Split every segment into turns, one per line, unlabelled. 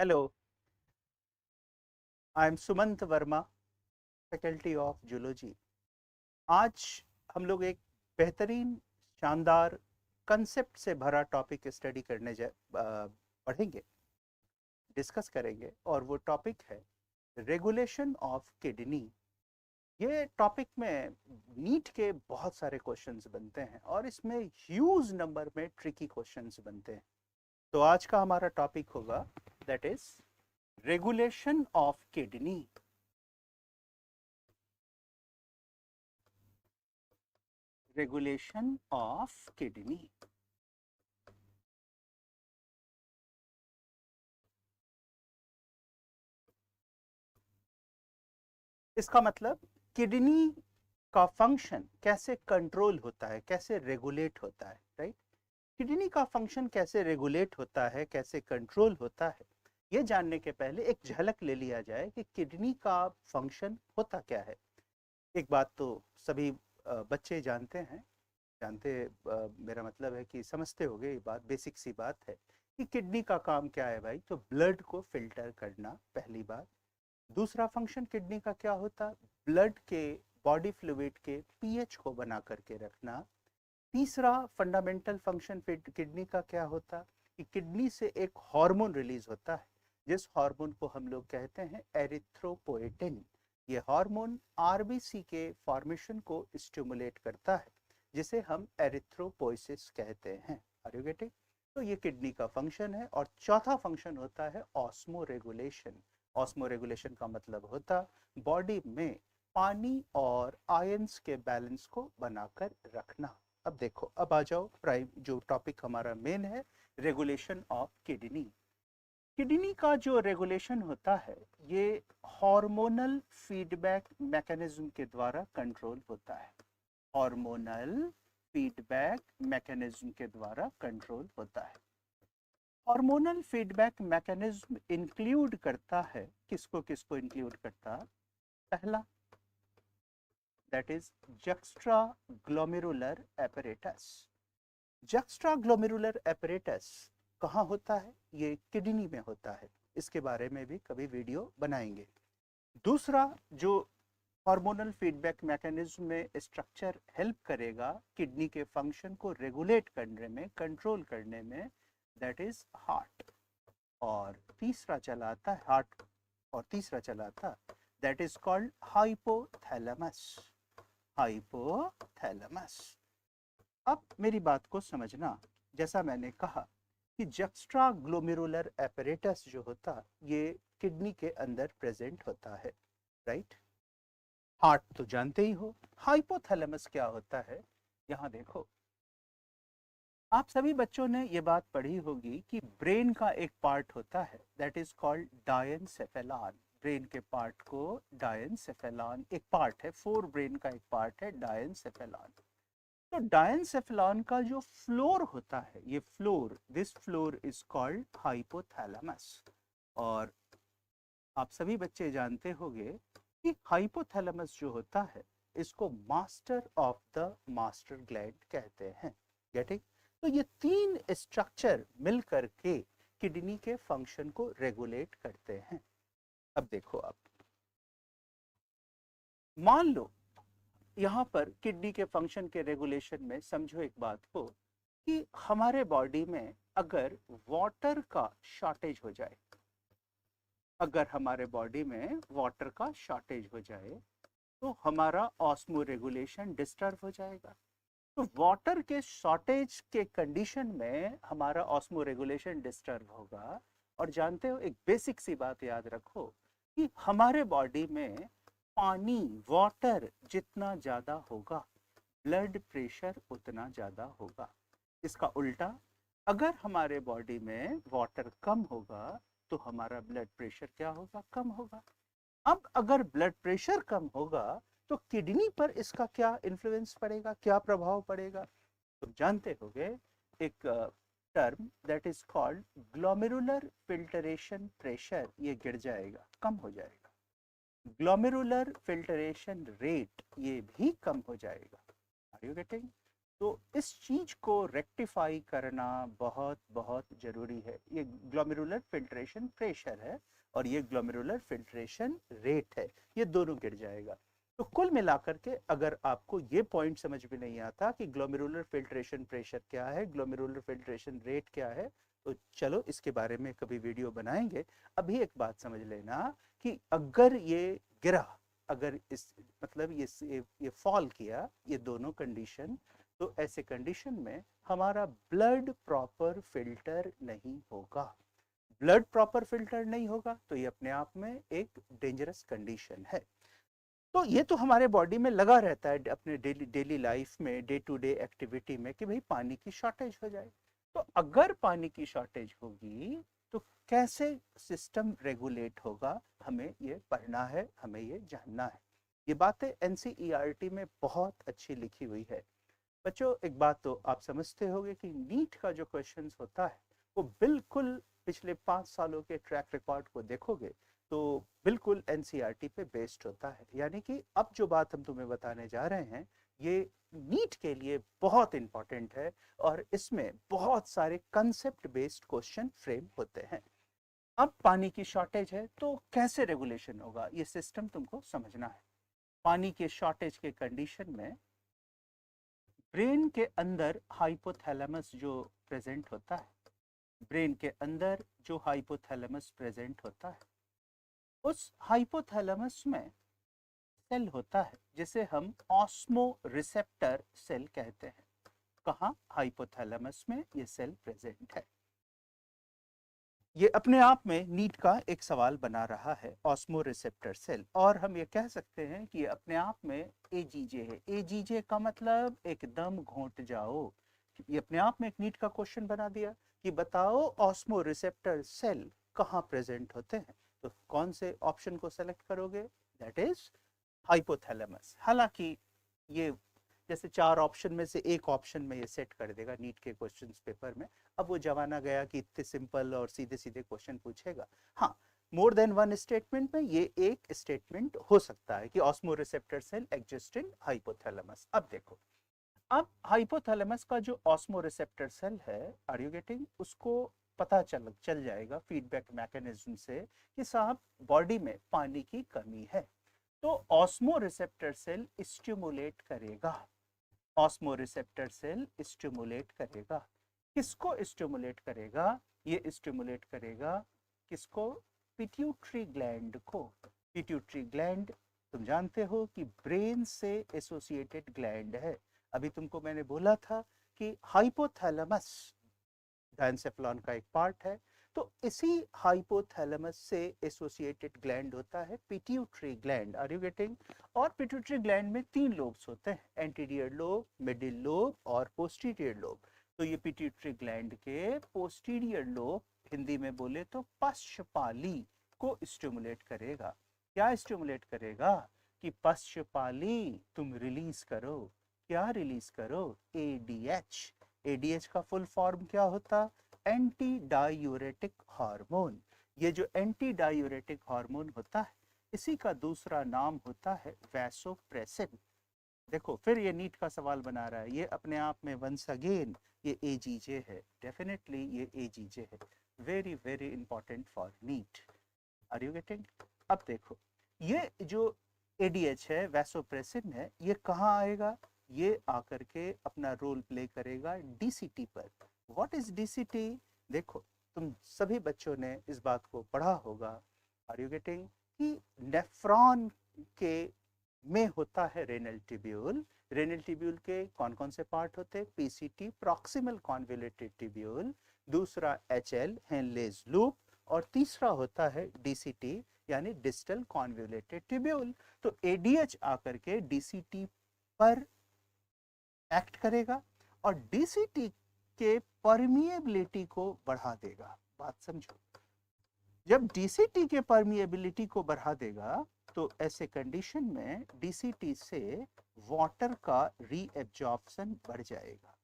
Hello, I am Sumant Verma, faculty of zoology. आज हम लोग एक बेहतरीन शानदार कंसेप्ट से भरा टॉपिक स्टडी करने पढ़ेंगे, डिस्कस करेंगे और वो टॉपिक है रेगुलेशन ऑफ किडनी। ये टॉपिक में नीट के बहुत सारे क्वेश्चंस बनते हैं और इसमें ह्यूज नंबर में ट्रिकी क्वेश्चंस बनते हैं। तो आज का हमारा टॉपिक होगा that is regulation of kidney. Regulation of kidney. इसका मतलब किडनी का फंक्शन कैसे कंट्रोल होता है, कैसे रेगुलेट होता है, राइट। किडनी का फंक्शन कैसे रेगुलेट होता है, कैसे कंट्रोल होता है, ये जानने के पहले एक झलक ले लिया जाए कि किडनी का फंक्शन होता क्या है। एक बात तो सभी बच्चे जानते हैं, मेरा मतलब है कि समझते होंगे, ये बात बेसिक सी बात है कि किडनी का काम क्या है भाई। तो ब्लड को फिल्टर करना पहली बात। दूसरा फंक्शन किडनी का क्या होता, ब्लड के बॉडी फ्लूइड के पीएच को बना करके रखना। तीसरा फंडामेंटल फंक्शन किडनी का क्या होता कि किडनी से एक हार्मोन रिलीज होता है, जिस हार्मोन को हम लोग कहते हैं एरिथ्रोपोएटिन। ये हार्मोन आरबीसी के फॉर्मेशन को स्टिमुलेट करता है, जिसे हम एरिथ्रोपोइसिस कहते हैं। Are you getting? तो ये किडनी का फंक्शन है। और चौथा फंक्शन होता है ऑस्मो रेगुलेशन। ऑस्मो रेगुलेशन का मतलब होता बॉडी में पानी और आयंस के बैलेंस को बनाकर रखना। अब देखो, अब आ जाओ प्राइम जो टॉपिक हमारा मेन है, रेगुलेशन ऑफ किडनी। किडनी का जो रेगुलेशन होता है ये हार्मोनल फीडबैक मैकेनिज्म के द्वारा कंट्रोल होता है। हार्मोनल फीडबैक मैकेनिज्म के द्वारा कंट्रोल होता है। हार्मोनल फीडबैक मैकेनिज्म इंक्लूड करता है, किसको किसको इंक्लूड करता? पहला that is juxta glomerular apparatus. Juxta glomerular apparatus कहाँ होता है? ये किडनी में होता है। इसके बारे में भी कभी वीडियो बनाएंगे। दूसरा जो हार्मोनल फीडबैक मैकेनिज्म में स्ट्रक्चर हेल्प करेगा किडनी के फंक्शन को रेगुलेट करने में, कंट्रोल करने में, दैट इज हार्ट। और तीसरा चलाता है हार्ट, और तीसरा चलाता that is called hypothalamus. Hypothalamus. अब मेरी बात को समझना, जैसा मैंने कहा कि जक्स्ट्रा ग्लोमेरुलर एपरेटस जो होता ये किडनी के अंदर प्रेजेंट होता है, राइट। हार्ट तो जानते ही हो। हाइपोथैलेमस क्या होता है? यहां देखो, आप सभी बच्चों ने ये बात पढ़ी होगी कि ब्रेन का एक पार्ट होता है that is called diencephalon. Brain के पार्ट को डायनसेफेलॉन एक पार्ट है, फोर ब्रेन का एक पार्ट है डायनसेफेलॉन। तो डायनसेफेलॉन का जो फ्लोर होता है, ये floor, this floor is called hypothalamus. और आप सभी बच्चे जानते होंगे कि हाइपोथैलेमस जो होता है इसको master of the master gland कहते हैं। गेटिंग? तो ये तीन स्ट्रक्चर मिलकर के किडनी के फंक्शन को रेगुलेट करते हैं। अब देखो, आप मान लो यहां पर किडनी के फंक्शन के रेगुलेशन में समझो एक बात को कि हमारे बॉडी में अगर वाटर का शॉर्टेज हो जाए, अगर हमारे बॉडी में वाटर का शॉर्टेज हो जाए तो हमारा ऑस्मो रेगुलेशन डिस्टर्ब हो जाएगा। तो वाटर के शॉर्टेज के कंडीशन में हमारा ऑस्मो रेगुलेशन डिस्टर्ब होगा। और जानते हो, एक बेसिक सी बात याद रखो कि हमारे बॉडी में पानी, वाटर जितना ज्यादा होगा ब्लड प्रेशर उतना ज्यादा होगा। इसका उल्टा, अगर हमारे बॉडी में वाटर कम होगा तो हमारा ब्लड प्रेशर क्या होगा? कम होगा। अब अगर ब्लड प्रेशर कम होगा तो किडनी पर इसका क्या इन्फ्लुएंस पड़ेगा, क्या प्रभाव पड़ेगा? तो जानते होंगे एक term that is called glomerular filtration pressure, ये गिर जाएगा, कम हो जाएगा। ग्लोमेरुलर फिल्टरेशन रेट ये भी कम हो जाएगा। Are you getting? तो इस चीज को रेक्टिफाई करना बहुत बहुत जरूरी है। ये ग्लोमेरुलर फिल्ट्रेशन प्रेशर है और ये ग्लोमेरुलर फिल्ट्रेशन रेट है, ये दोनों गिर जाएगा। तो कुल मिलाकर के अगर आपको ये पॉइंट समझ में नहीं आता कि ग्लोमेरुलर फिल्ट्रेशन प्रेशर क्या है, ग्लोमेरुलर फिल्ट्रेशन रेट क्या है, तो चलो इसके बारे में कभी वीडियो बनाएंगे। अभी एक बात समझ लेना कि अगर ये गिरा, अगर इस मतलब ये फॉल किया, ये दोनों कंडीशन, तो ऐसे कंडीशन में हमारा ब्लड प्रॉपर फिल्टर नहीं होगा। ब्लड प्रॉपर फिल्टर नहीं होगा तो ये अपने आप में एक डेंजरस कंडीशन है। तो ये तो हमारे बॉडी में लगा रहता है अपने डेली लाइफ में, डे टू डे एक्टिविटी में, कि भाई पानी की शॉर्टेज हो जाए। तो अगर पानी की शॉर्टेज होगी तो कैसे सिस्टम रेगुलेट होगा, हमें ये पढ़ना है, हमें ये जानना है। ये बातें एनसीईआरटी में बहुत अच्छी लिखी हुई है। बच्चों एक बात तो आप समझते होंगे कि नीट का जो क्वेश्चंस होता है वो बिल्कुल पिछले 5 सालों के ट्रैक रिकॉर्ड को देखोगे तो बिल्कुल एनसीईआरटी पे बेस्ड होता है। यानी कि अब जो बात हम तुम्हें बताने जा रहे हैं ये नीट के लिए बहुत इंपॉर्टेंट है और इसमें बहुत सारे कंसेप्ट बेस्ड क्वेश्चन फ्रेम होते हैं। अब पानी की शॉर्टेज है तो कैसे रेगुलेशन होगा, ये सिस्टम तुमको समझना है। पानी के शॉर्टेज के कंडीशन में ब्रेन के अंदर हाइपोथैलेमस जो प्रेजेंट होता है, ब्रेन के अंदर जो हाइपोथैलेमस प्रेजेंट होता है, उस हाइपोथैलेमस में सेल होता है जिसे हम ऑस्मो रिसेप्टर सेल कहते हैं। कहाँ? हाइपोथैलेमस में ये सेल प्रेजेंट है। ये अपने आप में नीट का एक सवाल बना रहा है, ऑस्मो रिसेप्टर सेल, और हम ये कह सकते हैं कि ये अपने आप में एजीजे है। एजीजे का मतलब एकदम घोंट जाओ। ये अपने आप में एक नीट का क्वेश्चन बना दिया कि बताओ ऑस्मो रिसेप्टर सेल कहाँ प्रेजेंट होते हैं, तो कौन से ऑप्शन को सेलेक्ट करोगे? That is hypothalamus. हालांकि ये जैसे 4 ऑप्शन में से एक ऑप्शन में ये सेट कर देगा नीट के क्वेश्चंस पेपर में। अब वो जमाना गया कि इतने सिंपल और सीधे सीधे क्वेश्चन पूछेगा। हाँ, मोर देन वन स्टेटमेंट में ये एक स्टेटमेंट हो सकता है कि osmo receptor cell exist in hypothalamus. अब देखो, अब हाइपोथैलेमस का जो ऑस्मो रिसेप्टर सेल है, आर यू गेटिंग, उसको पता चल जाएगा फीडबैक मैकेनिज्म से कि साहब बॉडी में पानी की कमी है, तो ऑस्मो रिसेप्टर सेल स्टिमुलेट करेगा। ऑस्मो रिसेप्टर सेल स्टिमुलेट करेगा। किसको स्टिमुलेट करेगा? ये स्टिमुलेट करेगा किसको? पिट्यूटरी ग्लैंड को। पिट्यूटरी ग्लैंड तुम जानते हो कि ब्रेन से एसोसिएटेड ग्लैंड है। अभी तुमको मैंने बोला था कि हाइपोथैलेमस डायंसेफलॉन का एक पार्ट है, तो इसी हाइपोथैलेमस से एसोसिएटेड ग्लैंड होता है pituitary gland. Are you getting? और पिट्यूटरी ग्लैंड में 3 लोब्स होते हैं, एंटीरियर लोब, मिडिल लोब और पोस्टीरियर लोब। तो ये पिट्यूटरी ग्लैंड के पोस्टीरियर लोब, हिंदी में बोले तो पश्चपाली, को स्टिमुलेट करेगा। क्या स्टिमुलेट करेगा? कि पश्चपाली तुम रिलीज करो। क्या रिलीज करो? एडीएच। एडीएच का फुल फॉर्म क्या होता? Anti diuretic hormone. ये जो एंटी डायूरेटिक हार्मोन होता है इसी का दूसरा नाम होता है वैसोप्रेसिन। देखो फिर ये नीट का सवाल बना रहा है, ये अपने आप में वंस अगेन ये एजीजे है, डेफिनेटली ये एजीजे है, very very important for NEET. Are you getting? अब देखो ये जो एडीएच है, वैसोप्रेसिन है, ये कहाँ आएगा? ये आकर के अपना रोल प्ले करेगा डीसीटी पर। What is DCT? देखो तुम सभी बच्चों ने इस बात को पढ़ा होगा, आर यू गेटिंग, कि नेफ्रॉन के में होता है रेनल ट्यूब्यूल। रेनल ट्यूब्यूल के कौन कौन से पार्ट होते हैं? पीसीटी, प्रॉक्सिमल कॉन्वोल्यूटेड ट्यूब्यूल, दूसरा एचएल, हेनलेज लूप, और तीसरा होता है डीसीटी यानी डिस्टल कॉन्वोल्यूटेड ट्यूब्यूल। तो एडीएच आकर के डीसीटी पर एक्ट करेगा और डीसीटी के परमिएबिलिटी को बढ़ा देगा। बात समझो, जब डीसीटी के परमिएबिलिटी को बढ़ा देगा तो ऐसे कंडीशन में डीसीटी से वाटर का रीएब्जॉर्प्शन बढ़ जाएगा।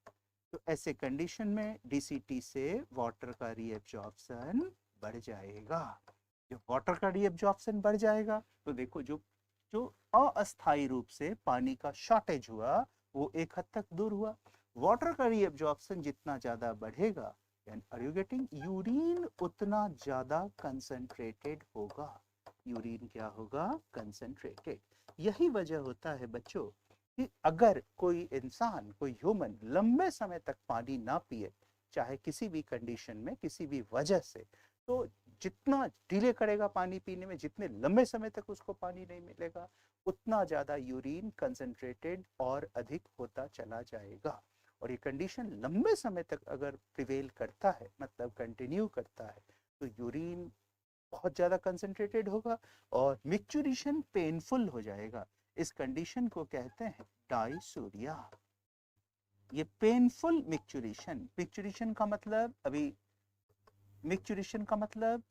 तो ऐसे कंडीशन में डीसीटी से वाटर का रीएब्जॉर्प्शन बढ़ जाएगा। जब वाटर का रीएब्जॉर्प्शन बढ़ जाएगा तो देखो जो जो अस्थायी रूप से पानी का शॉर्टेज हुआ वो एक हद तक दूर हुआ। वाटर का रीअब्जॉर्प्शन जितना ज्यादा बढ़ेगा, आर यू गेटिंग, यूरिन उतना ज्यादा कंसंट्रेटेड होगा। यूरिन क्या होगा, कंसंट्रेटेड। यही वजह होता है बच्चों कि अगर कोई इंसान, कोई ह्यूमन लंबे समय तक पानी ना पिए, चाहे किसी भी कंडीशन में, किसी भी वजह से, तो जितना डिले करेगा पानी पीने में, जितने लंबे समय तक उसको पानी नहीं मिलेगा, उतना ज्यादा यूरिन कंसंट्रेटेड और अधिक होता चला जाएगा। और ये कंडीशन लंबे समय तक अगर प्रिवेल करता है, मतलब कंटिन्यू करता है, तो यूरिन बहुत ज्यादा कंसंट्रेटेड होगा और मिक्चुरेशन पेनफुल हो जाएगा। इस कंडीशन को कहते हैं डाइसूरिया। ये पेनफुल मिक्चुरेशन, मिक्चुरेशन का मतलब, अभी मिक्चुरेशन का मतलब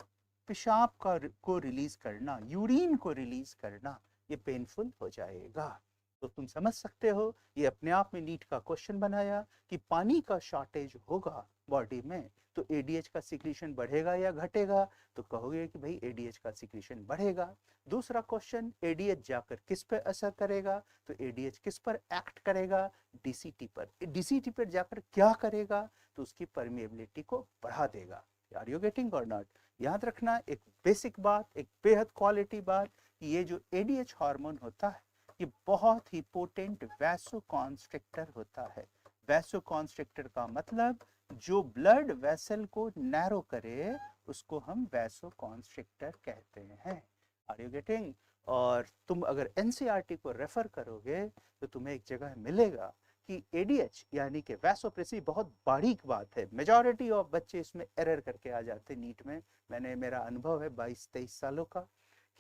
पेशाब का को रिलीज करना, यूरिन को रिलीज करना, ये पेनफुल हो जाएगा। तो तुम समझ सकते हो, ये अपने आप में नीट का क्वेश्चन बनाया कि पानी का शॉर्टेज होगा बॉडी में तो एडीएच का सिक्रीशन बढ़ेगा या घटेगा, तो कहोगे कि भाई एडीएच का सिक्रीशन बढ़ेगा। दूसरा क्वेश्चन, एडीएच जाकर किस पर असर करेगा, तो एडीएच किस पर एक्ट करेगा, डीसीटी पर। डीसीटी पर जाकर क्या करेगा, तो उसकी परमिएबिलिटी को बढ़ा देगा। आर यू गेटिंग और नॉट? याद रखना एक बेसिक बात, एक बेहद क्वालिटी बात, कि ये जो एडीएच हार्मोन होता है ये बहुत ही पोटेंट वैसोकॉन्स्ट्रिक्टर होता है। वैसोकॉन्स्ट्रिक्टर का मतलब जो ब्लड वेसल को नैरो करे उसको हम वैसोकॉन्स्ट्रिक्टर कहते हैं। Are you getting? और तुम अगर एनसीईआरटी को रेफर करोगे तो तुम्हें एक जगह मिलेगा कि एडीएच यानी कि वैसोप्रेसी बहुत बारीक बात है। मेजॉरिटी ऑफ बच्चे इसमें एरर करके आ जाते नीट में। मेरा अनुभव है 22-23 सालों का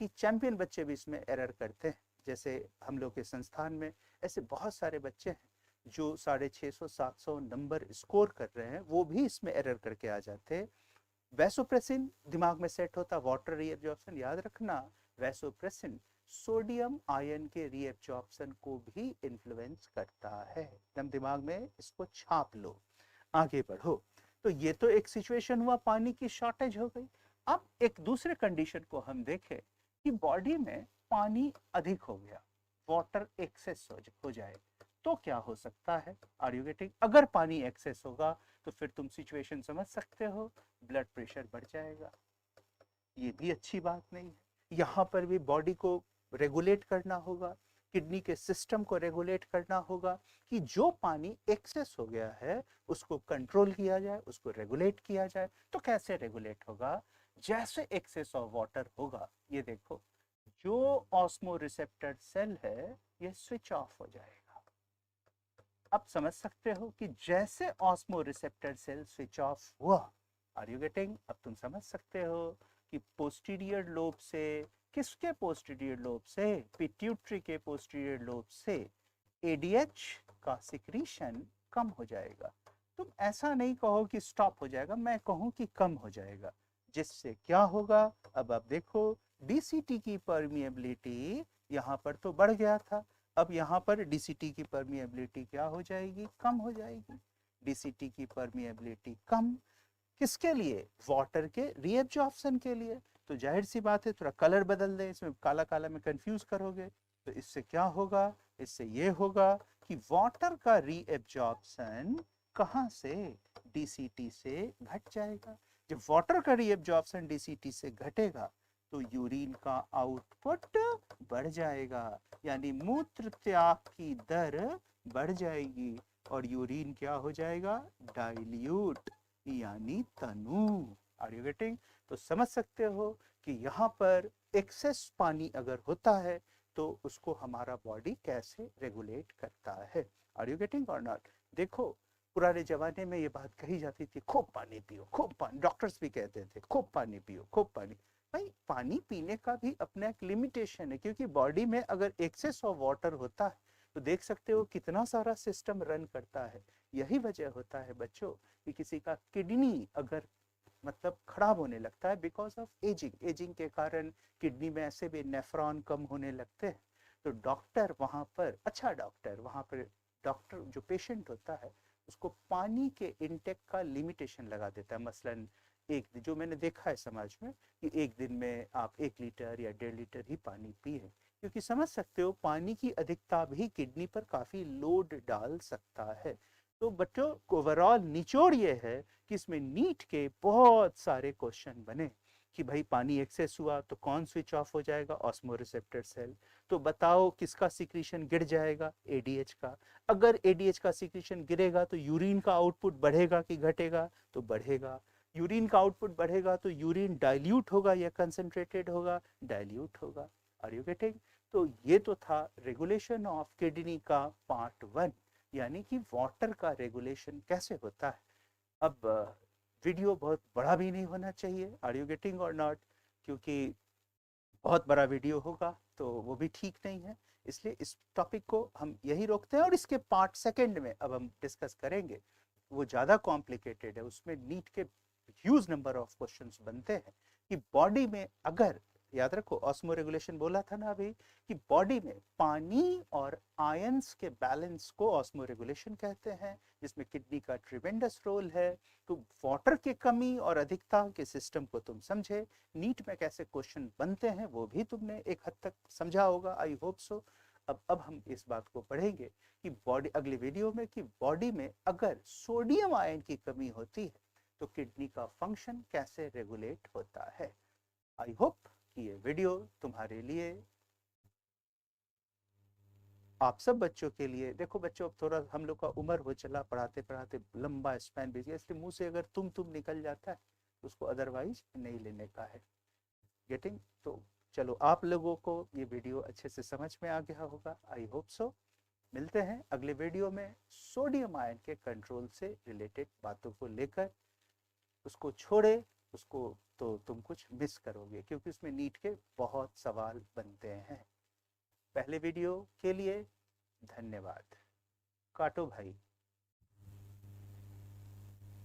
कि चैंपियन बच्चे भी इसमें एरर करते हैं। जैसे हम लोग के संस्थान में ऐसे बहुत सारे बच्चे हैं जो 650-700 नंबर स्कोर कर रहे हैं, वो भी इसमें एरर करके आ जाते हैं। वैसोप्रेसिन दिमाग में सेट होता, वाटर रीअब्जॉर्प्शन याद रखना, वैसोप्रेसिन सोडियम आयन के रीअब्जॉर्प्शन को भी इन्फ्लुएंस करता है। एकदम दिमाग में इसको छाप लो, आगे बढ़ो। तो ये तो एक सिचुएशन हुआ, पानी की शॉर्टेज हो गई। अब एक दूसरे कंडीशन को हम देखें कि बॉडी में पानी अधिक हो गया, वाटर एक्सेस हो जाए, तो क्या हो सकता है? Are you getting? अगर पानी एक्सेस होगा तो फिर तुम सिचुएशन समझ सकते हो, ब्लड प्रेशर बढ़ जाएगा। ये भी अच्छी बात नहीं है। यहाँ पर भी बॉडी को रेगुलेट करना होगा, किडनी के सिस्टम को रेगुलेट करना होगा कि जो पानी एक्सेस हो गया है उसको कंट्रोल किया जाए, उसको रेगुलेट किया जाए। तो कैसे रेगुलेट होगा? जैसे एक्सेस ऑफ वाटर होगा, ये देखो, जो ऑस्मो रिसेप्टर सेल है ये स्विच ऑफ हो जाएगा। अब समझ सकते हो कि जैसे osmo receptor cell switch off हुआ, आर यू गेटिंग? अब तुम समझ सकते हो कि पोस्टीरियर लोब से, किसके पोस्टीरियर लोब से? पिट्यूटरी के पोस्टीरियर लोब से एडीएच का सिक्रीशन कम हो जाएगा। तुम ऐसा नहीं कहो कि स्टॉप हो जाएगा, मैं कहूं कि कम हो जाएगा। जिससे क्या होगा? अब आप देखो, डीसीटी की परमिएबिलिटी यहाँ पर तो बढ़ गया था, अब यहाँ पर डीसीटी की परमिएबिलिटी क्या हो जाएगी? कम हो जाएगी। डीसीटी की परमिएबिलिटी कम, किसके लिए? वाटर के रीअब्जॉर्प्शन के लिए। तो जाहिर सी बात है, थोड़ा कलर बदल दें, इसमें काला काला में कंफ्यूज करोगे तो इससे क्या होगा? इससे ये होगा कि वाटर का रीअब्जॉर्प्शन कहाँ से? डीसीटी से घट जाएगा। जब वाटर का रीअब्जॉर्प्शन डीसीटी से घटेगा तो यूरिन का आउटपुट बढ़ जाएगा, यानी मूत्र त्याग की दर बढ़ जाएगी और यूरिन क्या हो जाएगा? डाइल्यूट, यानी तनु। Are you getting? तो समझ सकते हो कि यहाँ पर एक्सेस पानी अगर होता है तो उसको हमारा बॉडी कैसे रेगुलेट करता है। आर यू गेटिंग और नॉट? देखो, पुराने जमाने में ये बात कही जाती थी, खूब पानी पियो, खूब पानी, डॉक्टर्स भी कहते थे खूब पानी पियो, खूब पानी। भाई, पानी पीने का भी अपना एक लिमिटेशन है, क्योंकि बॉडी में अगर एक्सेस ऑफ वाटर होता है तो देख सकते हो कितना सारा सिस्टम रन करता है। यही वजह होता है बच्चों कि किसी का किडनी अगर मतलब खराब होने लगता है बिकॉज ऑफ एजिंग, एजिंग के कारण किडनी में ऐसे भी नेफ्रॉन कम होने लगते हैं, तो डॉक्टर वहाँ पर, अच्छा डॉक्टर वहाँ पर, डॉक्टर जो पेशेंट होता है उसको पानी के इनटेक का लिमिटेशन लगा देता है। मसलन एक, जो मैंने देखा है समाज में, कि एक दिन में आप 1 लीटर या 1.5 लीटर ही पानी पिए, क्योंकि समझ सकते हो पानी की अधिकता भी किडनी पर काफी लोड डाल सकता है। तो बच्चों ओवरऑल निचोड़ ये है कि इसमें नीट के बहुत सारे क्वेश्चन बने कि भाई पानी एक्सेस हुआ तो कौन स्विच ऑफ हो जाएगा, ऑस्मोरिसेप्टर सेल। तो बताओ किसका सिक्रीशन गिर जाएगा, एडीएच का। अगर एडीएच का सिक्रीशन गिरेगा तो यूरिन का आउटपुट बढ़ेगा कि घटेगा, तो बढ़ेगा। यूरिन का आउटपुट बढ़ेगा तो यूरिन डाइल्यूट होगा या कंसंट्रेटेड होगा, डाइल्यूट होगा। Are you getting? तो ये तो था रेगुलेशन ऑफ किडनी का पार्ट 1, यानी कि वाटर का रेगुलेशन कैसे होता है। अब वीडियो बहुत बड़ा भी नहीं होना चाहिए, आर यू गेटिंग और नॉट, क्योंकि बहुत बड़ा वीडियो होगा तो वो भी ठीक नहीं है। इसलिए इस टॉपिक को हम यही रोकते हैं और इसके पार्ट सेकंड में अब हम डिस्कस करेंगे। वो ज़्यादा कॉम्प्लिकेटेड है, उसमें नीट के ह्यूज नंबर ऑफ क्वेश्चंस बनते हैं कि बॉडी में अगर, याद रखो ऑस्मो रेगुलेशन बोला था ना अभी, कि बॉडी में पानी और आयंस के बैलेंस को ऑस्मो रेगुलेशन कहते हैं, जिसमें किडनी का ट्रिमेंडस रोल है। तो वाटर की कमी और अधिकता के सिस्टम को तुम समझे, नीट में कैसे क्वेश्चन बनते हैं वो भी तुमने एक हद तक समझा होगा, आई होप सो। अब हम इस बात को पढ़ेंगे कि बॉडी, अगले वीडियो में, कि बॉडी में अगर सोडियम आयन की कमी होती है तो किडनी का फंक्शन कैसे रेगुलेट होता है। आई होप कि ये वीडियो तुम्हारे लिए, आप सब बच्चों के लिए, देखो बच्चों अब थोड़ा हम लोग का उम्र हो चला, पढ़ाते पढ़ाते लंबा स्पैन भी, इसलिए मुंह से अगर तुम निकल जाता है तो उसको अदरवाइज नहीं लेने का है। गेटिंग? तो चलो, आप लोगों को ये वीडियो अच्छे से समझ में आ गया होगा, आई होप सो। मिलते हैं अगले वीडियो में सोडियम आयन के कंट्रोल से रिलेटेड बातों को लेकर। उसको छोड़े, उसको तो तुम कुछ मिस करोगे, क्योंकि उसमें नीट के बहुत सवाल बनते हैं। पहले वीडियो के लिए धन्यवाद। काटो भाई।